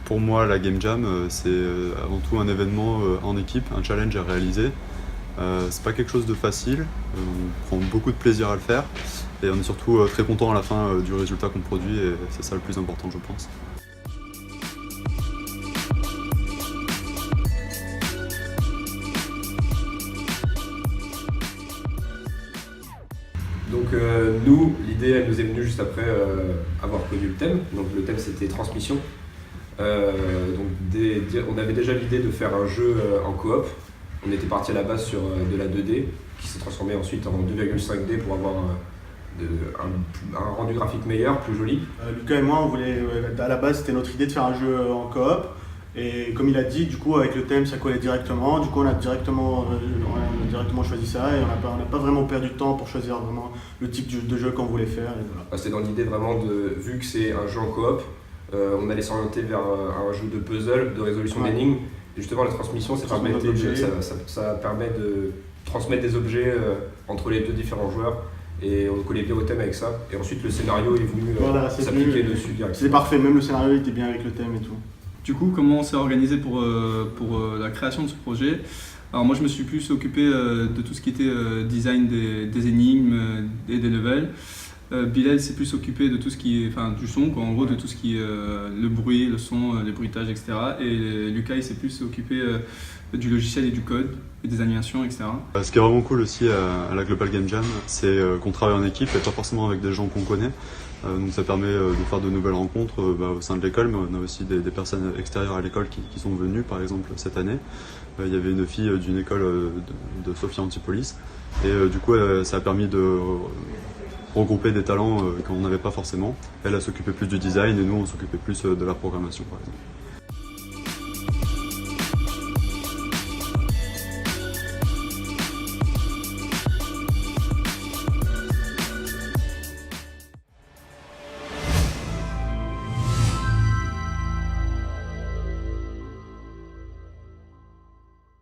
Pour moi, la Game Jam, c'est avant tout un événement en équipe, un challenge à réaliser. C'est pas quelque chose de facile, on prend beaucoup de plaisir à le faire et on est surtout très content à la fin du résultat qu'on produit et c'est ça le plus important, je pense. Donc nous, l'idée elle nous est venue juste après avoir connu le thème. Donc le thème c'était transmission. On avait déjà l'idée de faire un jeu en coop. On était parti à la base sur de la 2D qui s'est transformé ensuite en 2,5D pour avoir un rendu graphique meilleur, plus joli. Lucas et moi, on voulait, à la base c'était notre idée de faire un jeu en coop. Et comme il a dit, du coup avec le thème ça collait directement. Du coup on a directement choisi ça et on n'a pas vraiment perdu de temps pour choisir vraiment le type de jeu qu'on voulait faire. Et voilà. C'était dans l'idée vraiment vu que c'est un jeu en coop, on allait s'orienter vers un jeu de puzzle, de résolution d'énigmes. Et justement la transmission, ça permet de transmettre des objets entre les deux différents joueurs. Et on collait bien au thème avec ça. Et ensuite le scénario est venu s'appliquer dessus directement. C'est parfait, même le scénario était bien avec le thème et tout. Du coup, comment on s'est organisé pour la création de ce projet? Alors moi je me suis plus occupé de tout ce qui était design des énigmes et des levels. Bilal s'est plus occupé de tout ce qui est, du son, quoi, en gros de tout ce qui est le bruit, le son, les bruitages, etc. Et Lucas il s'est plus occupé du logiciel et du code et des animations, etc. Ce qui est vraiment cool aussi à la Global Game Jam, c'est qu'on travaille en équipe et pas forcément avec des gens qu'on connaît. Donc ça permet de faire de nouvelles rencontres au sein de l'école, mais on a aussi des personnes extérieures à l'école qui sont venues. Par exemple cette année, il y avait une fille d'une école de Sophia Antipolis et du coup ça a permis de regrouper des talents qu'on n'avait pas forcément. Elle s'occupait plus du design et nous on s'occupait plus de la programmation par exemple.